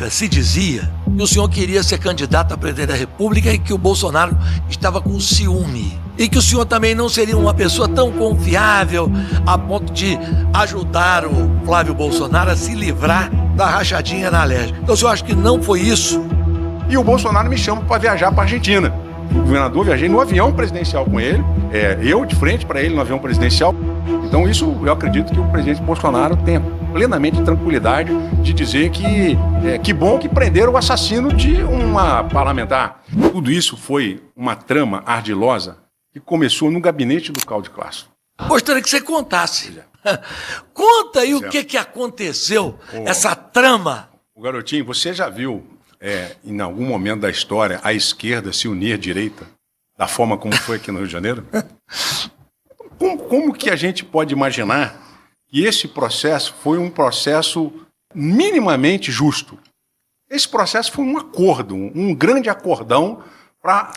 época se dizia que o senhor queria ser candidato a presidente da República e que o Bolsonaro estava com ciúme. E que o senhor também não seria uma pessoa tão confiável a ponto de ajudar o Flávio Bolsonaro a se livrar da rachadinha na Alerj. Então o senhor acha que não foi isso? E o Bolsonaro me chama para viajar para a Argentina. O governador, viajei no avião presidencial com ele, eu de frente para ele no avião presidencial. Então isso eu acredito que o presidente Bolsonaro tenha plenamente tranquilidade de dizer que bom que prenderam o assassino de uma parlamentar. Tudo isso foi uma trama ardilosa que começou no gabinete do Cláudio Castro. Gostaria que você contasse. Conta aí o que aconteceu, essa trama. O Garotinho, você já viu em algum momento da história a esquerda se unir à direita da forma como foi aqui no Rio de Janeiro? Como que a gente pode imaginar que esse processo foi um processo minimamente justo? Esse processo foi um acordo, um grande acordão para...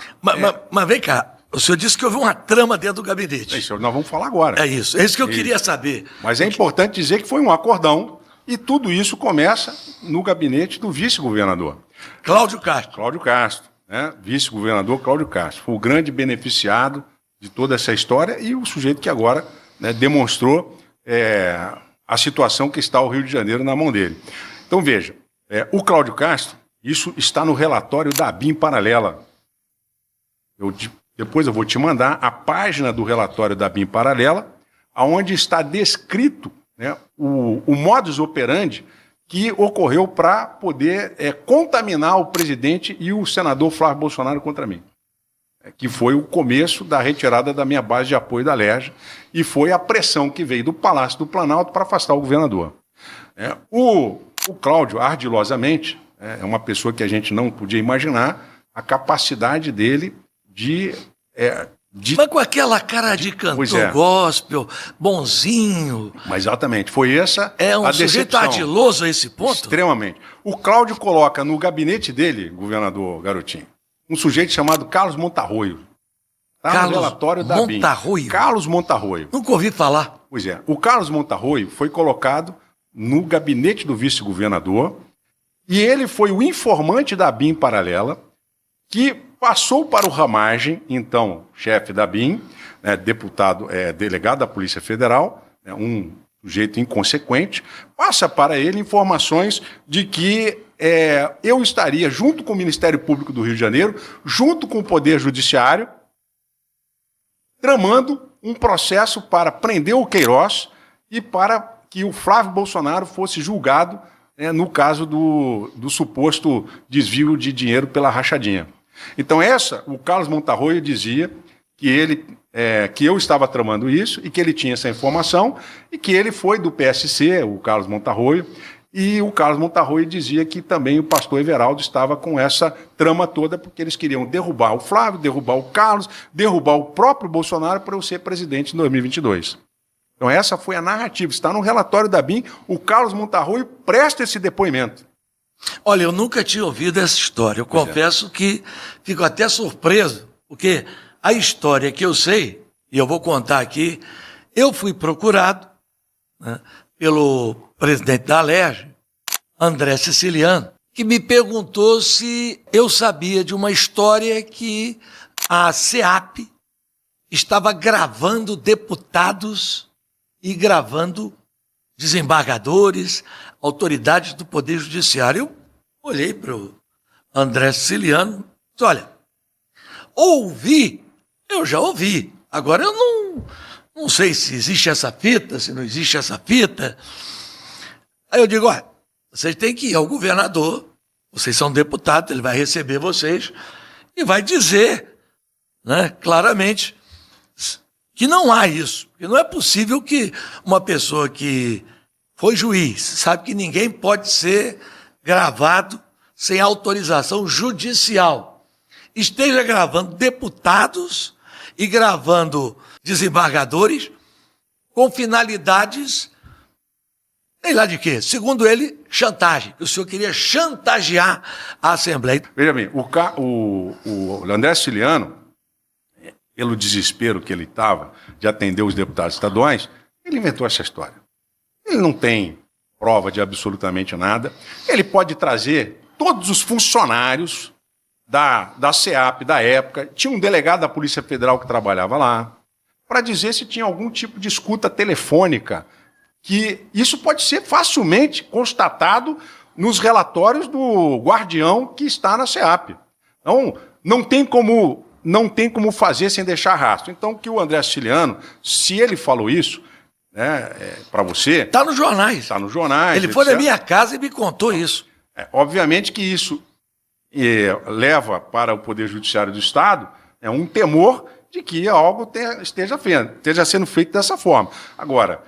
Mas vem cá, o senhor disse que houve uma trama dentro do gabinete. É isso, nós vamos falar agora. É isso que eu queria saber. Mas é importante dizer que foi um acordão e tudo isso começa no gabinete do vice-governador. Cláudio Castro. Cláudio Castro, né? Vice-governador Cláudio Castro. Foi o grande beneficiado de toda essa história e o sujeito que agora, né, demonstrou a situação que está o Rio de Janeiro na mão dele. Então, veja, o Cláudio Castro, isso está no relatório da ABIN Paralela. Depois eu vou te mandar a página do relatório da ABIN Paralela, onde está descrito, né, o modus operandi que ocorreu para poder contaminar o presidente e o senador Flávio Bolsonaro contra mim. Que foi o começo da retirada da minha base de apoio da Alerj e foi a pressão que veio do Palácio do Planalto para afastar o governador. O Cláudio, ardilosamente, é uma pessoa que a gente não podia imaginar a capacidade dele de mas com aquela cara de cantor gospel, bonzinho. Mas exatamente, foi essa a decepção. Sujeito ardiloso a esse ponto? Extremamente. O Cláudio coloca no gabinete dele, governador Garotinho, um sujeito chamado Carlos Montarroio. Está no relatório da ABIN. Carlos Montarroio. Nunca ouvi falar. Pois é. O Carlos Montarroio foi colocado no gabinete do vice-governador e ele foi o informante da ABIN Paralela que passou para o Ramagem, então chefe da ABIN, deputado, delegado da Polícia Federal, um sujeito inconsequente, passa para ele informações de que eu estaria junto com o Ministério Público do Rio de Janeiro, junto com o Poder Judiciário, tramando um processo para prender o Queiroz e para que o Flávio Bolsonaro fosse julgado no caso do suposto desvio de dinheiro pela rachadinha. Então o Carlos Montarroio dizia que eu estava tramando isso e que ele tinha essa informação e que ele foi do PSC, o Carlos Montarroio, e o Carlos Montarroio dizia que também o pastor Everaldo estava com essa trama toda porque eles queriam derrubar o Flávio, derrubar o Carlos, derrubar o próprio Bolsonaro para eu ser presidente em 2022. Então essa foi a narrativa, está no relatório da ABIN, o Carlos Montarroio presta esse depoimento. Olha, eu nunca tinha ouvido essa história, eu confesso que fico até surpreso, porque a história que eu sei, e eu vou contar aqui, eu fui procurado, né, pelo presidente da Alerj, André Siciliano, que me perguntou se eu sabia de uma história que a SEAP estava gravando deputados e gravando desembargadores, autoridades do Poder Judiciário. Eu olhei para o André Siciliano e disse, olha, eu já ouvi, agora eu não sei se existe essa fita, se não existe essa fita. Aí eu digo, olha, vocês têm que ir ao governador, vocês são deputados, ele vai receber vocês e vai dizer, né, claramente que não há isso, porque não é possível que uma pessoa que foi juiz, sabe que ninguém pode ser gravado sem autorização judicial, esteja gravando deputados e gravando desembargadores com finalidades, sei lá de quê, segundo ele, chantagem, que o senhor queria chantagear a Assembleia. Veja bem, o André Siciliano, pelo desespero que ele estava de atender os deputados estaduais, ele inventou essa história. Ele não tem prova de absolutamente nada. Ele pode trazer todos os funcionários da SEAP da época, tinha um delegado da Polícia Federal que trabalhava lá, para dizer se tinha algum tipo de escuta telefônica, que isso pode ser facilmente constatado nos relatórios do guardião que está na SEAP. Então, não tem como fazer sem deixar rastro. Então, o que o André Siciliano, se ele falou isso, né, para você... Está nos jornais. Está nos jornais. Ele foi na minha casa e me contou isso. Obviamente que isso leva para o Poder Judiciário do Estado um temor de que algo esteja sendo feito dessa forma. Agora,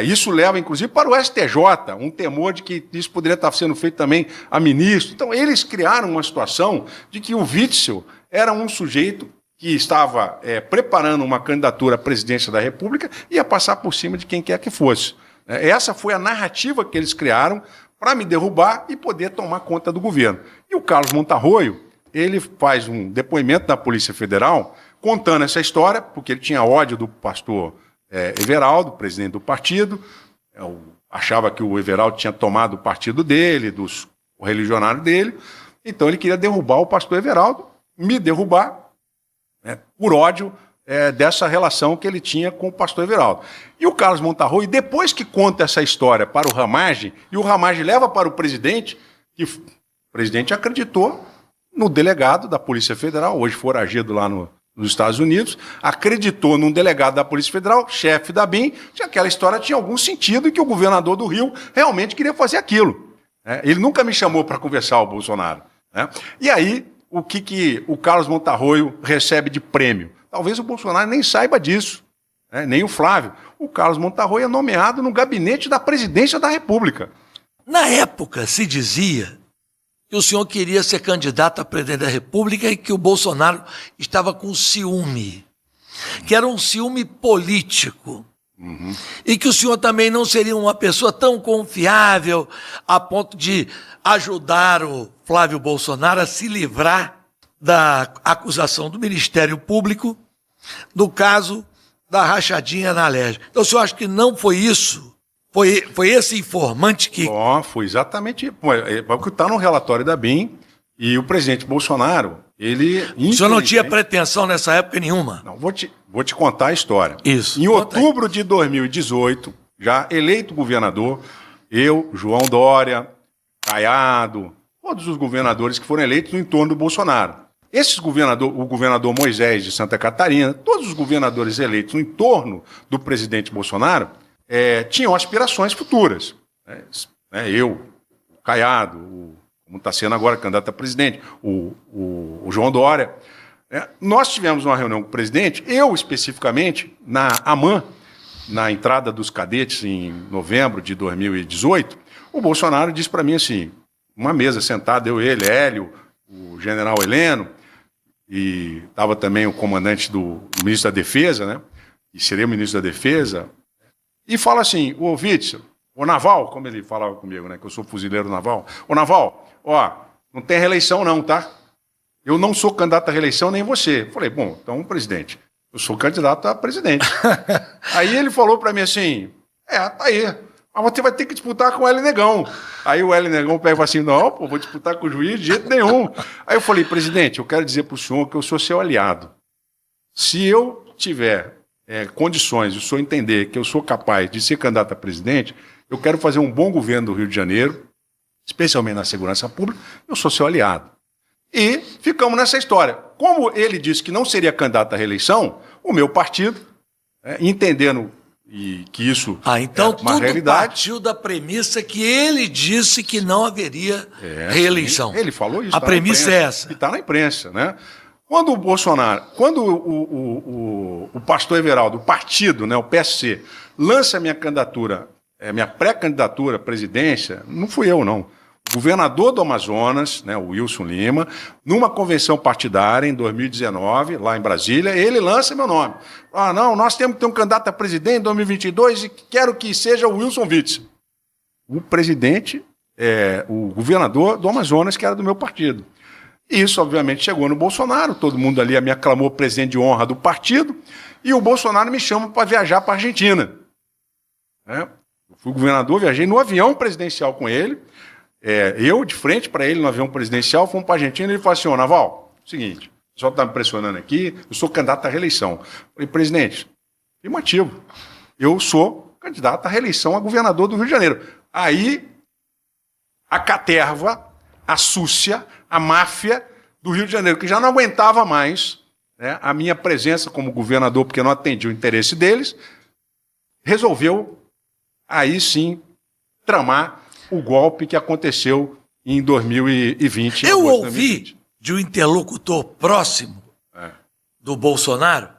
isso leva, inclusive, para o STJ, um temor de que isso poderia estar sendo feito também a ministro. Então, eles criaram uma situação de que o Witzel era um sujeito que estava preparando uma candidatura à presidência da República e ia passar por cima de quem quer que fosse. Essa foi a narrativa que eles criaram para me derrubar e poder tomar conta do governo. E o Carlos Montarroio, ele faz um depoimento da Polícia Federal contando essa história, porque ele tinha ódio do pastor Everaldo, presidente do partido, achava que o Everaldo tinha tomado o partido dele, o religionário dele, então ele queria derrubar o pastor Everaldo, me derrubar, por ódio dessa relação que ele tinha com o pastor Everaldo. E o Carlos Montarroio, depois que conta essa história para o Ramagem, e o Ramagem leva para o presidente, que o presidente acreditou no delegado da Polícia Federal, hoje foragido lá nos Estados Unidos, acreditou num delegado da Polícia Federal, chefe da BIM, que aquela história tinha algum sentido e que o governador do Rio realmente queria fazer aquilo. Ele nunca me chamou para conversar, o Bolsonaro. E aí, o que o Carlos Montarroio recebe de prêmio? Talvez o Bolsonaro nem saiba disso, nem o Flávio. O Carlos Montarroio é nomeado no gabinete da presidência da República. Na época, se dizia que o senhor queria ser candidato a presidente da República e que o Bolsonaro estava com ciúme, que era um ciúme político. Uhum. E que o senhor também não seria uma pessoa tão confiável a ponto de ajudar o Flávio Bolsonaro a se livrar da acusação do Ministério Público do caso da rachadinha na Alerj. Então o senhor acha que não foi isso? Foi esse informante que... Foi exatamente o que está no relatório da BIM, e o presidente Bolsonaro, ele... O senhor não tinha pretensão nessa época nenhuma? Não, vou te contar a história. Isso. Em outubro de 2018, já eleito governador, eu, João Dória, Caiado, todos os governadores que foram eleitos no entorno do Bolsonaro. O governador Moisés de Santa Catarina, todos os governadores eleitos no entorno do presidente Bolsonaro, tinham aspirações futuras. Eu, o Caiado, como está sendo agora candidato a presidente, o João Dória. Nós tivemos uma reunião com o presidente, eu especificamente, na AMAN, na entrada dos cadetes em novembro de 2018, o Bolsonaro disse para mim assim, uma mesa sentada, eu, ele, Hélio, o general Heleno, e estava também o comandante do ministro da Defesa, né? E seria o ministro da Defesa, e fala assim, o Witzel, o Naval, como ele falava comigo, né? Que eu sou fuzileiro naval, o Naval, não tem reeleição não, tá? Eu não sou candidato à reeleição, nem você. Eu falei, bom, então, presidente, eu sou candidato a presidente. Aí ele falou para mim assim, tá aí, mas você vai ter que disputar com o Hélio Negão. Aí o Hélio Negão pega e fala assim, não, vou disputar com o juiz de jeito nenhum. Aí eu falei, presidente, eu quero dizer para o senhor que eu sou seu aliado. Se eu tiver condições de o senhor entender que eu sou capaz de ser candidato a presidente, eu quero fazer um bom governo do Rio de Janeiro, especialmente na segurança pública, eu sou seu aliado. E ficamos nessa história. Como ele disse que não seria candidato à reeleição, o meu partido, entendendo que isso então é uma realidade... partiu da premissa que ele disse que não haveria reeleição. Ele falou isso. A premissa é essa. E está na imprensa, né? Quando o Bolsonaro, quando o pastor Everaldo, o partido, né, o PSC, lança a minha candidatura, minha pré-candidatura à presidência, não fui eu, não. O governador do Amazonas, né, o Wilson Lima, numa convenção partidária em 2019, lá em Brasília, ele lança meu nome. Não, nós temos que ter um candidato a presidente em 2022 e quero que seja o Wilson Witzel. O presidente, o governador do Amazonas, que era do meu partido. E isso, obviamente, chegou no Bolsonaro, todo mundo ali me aclamou presidente de honra do partido, e o Bolsonaro me chama para viajar para a Argentina. Eu Fui governador, viajei no avião presidencial com ele, eu de frente para ele no avião presidencial, fomos para a Argentina e ele falou assim, Naval, seguinte, o senhor está me pressionando aqui, eu sou candidato à reeleição. Falei, presidente, afirmativo, eu sou candidato à reeleição a governador do Rio de Janeiro. Aí, a caterva, a súcia, a máfia do Rio de Janeiro, que já não aguentava mais, né, a minha presença como governador, porque não atendia o interesse deles, resolveu, aí sim, tramar o golpe que aconteceu em 2020. Eu ouvi de um interlocutor próximo do Bolsonaro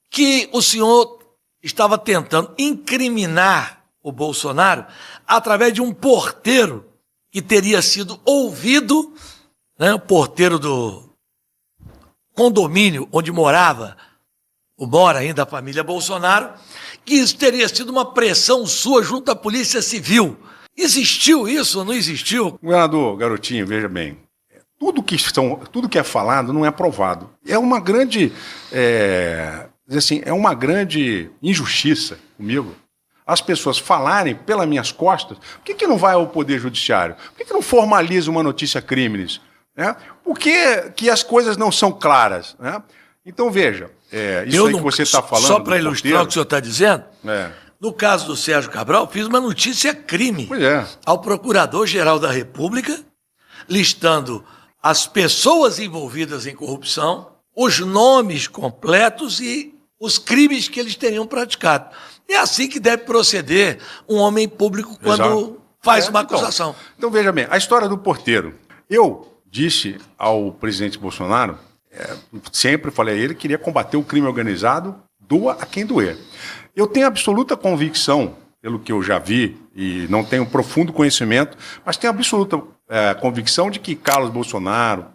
que o senhor estava tentando incriminar o Bolsonaro através de um porteiro que teria sido ouvido, né, o porteiro do condomínio onde mora ainda a família Bolsonaro, que isso teria sido uma pressão sua junto à Polícia Civil. Existiu isso ou não existiu? Governador Garotinho, veja bem, tudo que é falado não é provado. É uma grande, é uma grande injustiça comigo. As pessoas falarem pelas minhas costas, por que não vai ao Poder Judiciário? Por que não formaliza uma notícia crimes? Né? Por que as coisas não são claras? Né? Então, veja, isso aí que você está falando... Só para ilustrar o que o senhor está dizendo, no caso do Sérgio Cabral, fiz uma notícia crime ao Procurador-Geral da República, listando as pessoas envolvidas em corrupção, os nomes completos e os crimes que eles teriam praticado. É assim que deve proceder um homem público quando faz uma acusação. Então, veja bem, a história do porteiro. Eu disse ao presidente Bolsonaro, sempre falei a ele, que queria combater o crime organizado, doa a quem doer. Eu tenho absoluta convicção, pelo que eu já vi, e não tenho profundo conhecimento, mas tenho absoluta convicção de que Carlos Bolsonaro,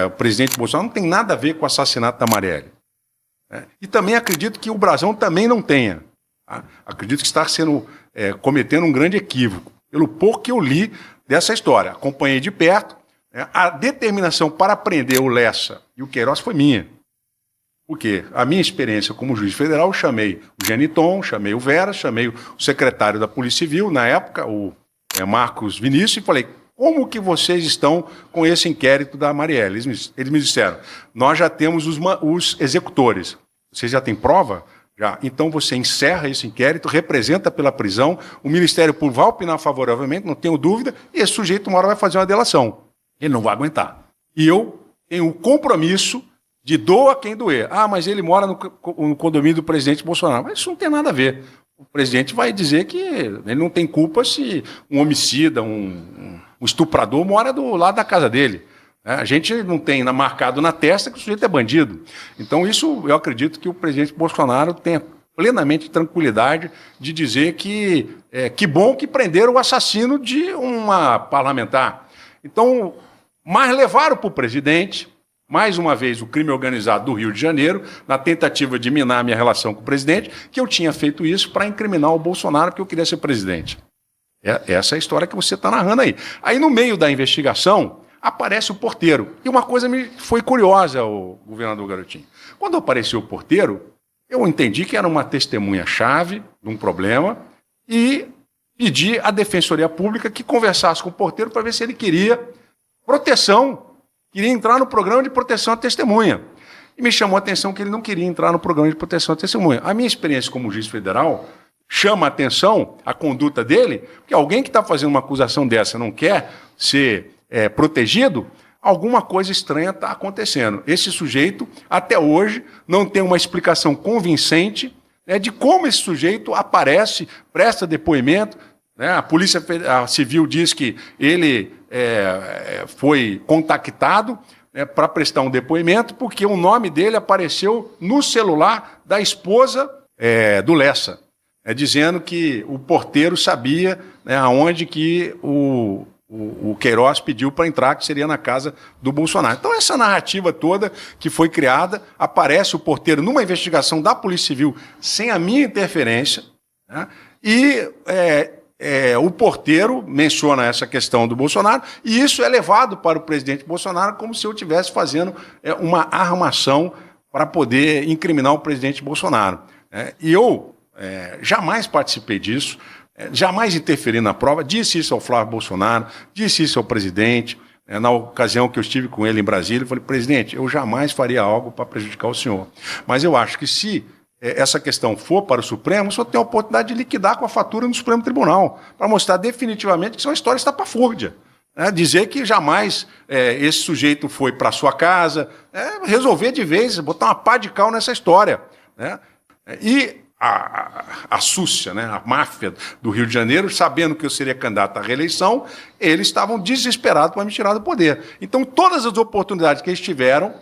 o presidente Bolsonaro, não tem nada a ver com o assassinato da Marielle. E também acredito que o Brasão também não tenha. Tá? Acredito que está cometendo um grande equívoco, pelo pouco que eu li dessa história. Acompanhei de perto. A determinação para prender o Lessa e o Queiroz foi minha. Porque a minha experiência como juiz federal, eu chamei o Geniton, chamei o Vera, chamei o secretário da Polícia Civil, na época, o Marcos Vinícius, e falei, como que vocês estão com esse inquérito da Marielle? Eles me disseram, nós já temos os executores. Vocês já têm prova? Já. Então você encerra esse inquérito, representa pela prisão, o Ministério Público vai opinar favoravelmente, não tenho dúvida, e esse sujeito uma hora vai fazer uma delação. Ele não vai aguentar. E eu tenho o compromisso de doa quem doer. Ah, mas ele mora no condomínio do presidente Bolsonaro. Mas isso não tem nada a ver. O presidente vai dizer que ele não tem culpa se um homicida, um estuprador mora do lado da casa dele. A gente não tem marcado na testa que o sujeito é bandido. Então isso eu acredito que o presidente Bolsonaro tenha plenamente tranquilidade de dizer que bom que prenderam o assassino de uma parlamentar. Então, mas levaram para o presidente, mais uma vez, o crime organizado do Rio de Janeiro, na tentativa de minar a minha relação com o presidente, que eu tinha feito isso para incriminar o Bolsonaro, porque eu queria ser presidente. Essa é a história que você está narrando aí. Aí, no meio da investigação, aparece o porteiro. E uma coisa me foi curiosa, o governador Garotinho. Quando apareceu o porteiro, eu entendi que era uma testemunha-chave de um problema e pedi à Defensoria Pública que conversasse com o porteiro para ver se ele queria proteção, queria entrar no programa de proteção à testemunha. E me chamou a atenção que ele não queria entrar no programa de proteção à testemunha. A minha experiência como juiz federal chama a atenção a conduta dele, porque alguém que está fazendo uma acusação dessa não quer ser protegido, alguma coisa estranha está acontecendo. Esse sujeito, até hoje, não tem uma explicação convincente de como esse sujeito aparece, presta depoimento. A Polícia Civil diz que ele foi contactado para prestar um depoimento porque o nome dele apareceu no celular da esposa do Lessa, dizendo que o porteiro sabia aonde que o Queiroz pediu para entrar, que seria na casa do Bolsonaro. Então, essa narrativa toda que foi criada, aparece o porteiro numa investigação da Polícia Civil sem a minha interferência, e o porteiro menciona essa questão do Bolsonaro, e isso é levado para o presidente Bolsonaro como se eu estivesse fazendo uma armação para poder incriminar o presidente Bolsonaro. E eu jamais participei disso. jamais interferir na prova, disse isso ao Flávio Bolsonaro, disse isso ao presidente. Na ocasião que eu estive com ele em Brasília, eu falei, presidente, eu jamais faria algo para prejudicar o senhor. Mas eu acho que se essa questão for para o Supremo, o senhor tem a oportunidade de liquidar com a fatura no Supremo Tribunal, para mostrar definitivamente que isso é uma história estapafúrdia. Dizer que jamais esse sujeito foi para sua casa, resolver de vez, botar uma pá de cal nessa história. E a súcia, a máfia do Rio de Janeiro, sabendo que eu seria candidato à reeleição, eles estavam desesperados para me tirar do poder. Então, todas as oportunidades que eles tiveram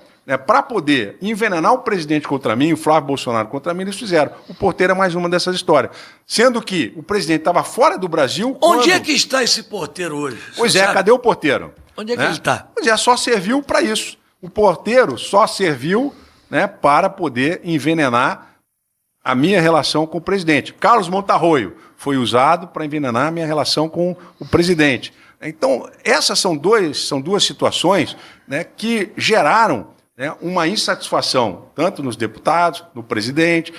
para poder envenenar o presidente contra mim, o Flávio Bolsonaro contra mim, eles fizeram. O Porteiro é mais uma dessas histórias. Sendo que o presidente estava fora do Brasil... Onde é que está esse Porteiro hoje? Pois é, cadê o Porteiro? Onde é que ele está? Pois é, só serviu para isso. O Porteiro só serviu para poder envenenar a minha relação com o presidente. Carlos Montarroio foi usado para envenenar a minha relação com o presidente. Então, essas são duas situações que geraram uma insatisfação, tanto nos deputados, no presidente.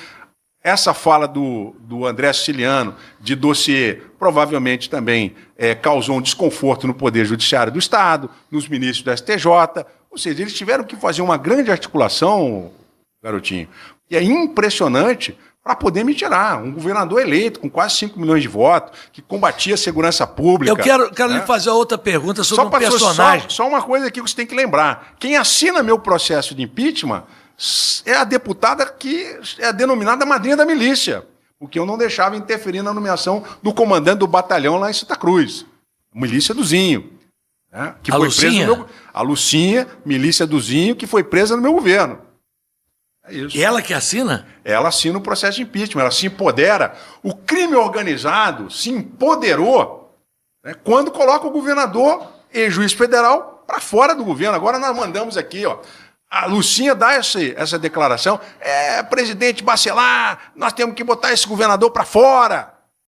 Essa fala do André Siciliano de dossiê provavelmente também causou um desconforto no Poder Judiciário do Estado, nos ministros do STJ. Ou seja, eles tiveram que fazer uma grande articulação, garotinho. E é impressionante para poder me tirar. Um governador eleito, com quase 5 milhões de votos, que combatia a segurança pública. Eu quero lhe fazer outra pergunta sobre um personagem. Só uma coisa aqui que você tem que lembrar. Quem assina meu processo de impeachment é a deputada que é denominada madrinha da milícia, porque eu não deixava interferir na nomeação do comandante do batalhão lá em Santa Cruz. Milícia do Zinho. Que foi presa no meu... A Lucinha, milícia do Zinho, que foi presa no meu governo. É isso. E ela que assina? Ela assina o processo de impeachment, ela se empodera. O crime organizado se empoderou quando coloca o governador e juiz federal para fora do governo. Agora nós mandamos aqui, a Lucinha dá essa declaração. Presidente Bacelar, nós temos que botar esse governador para fora.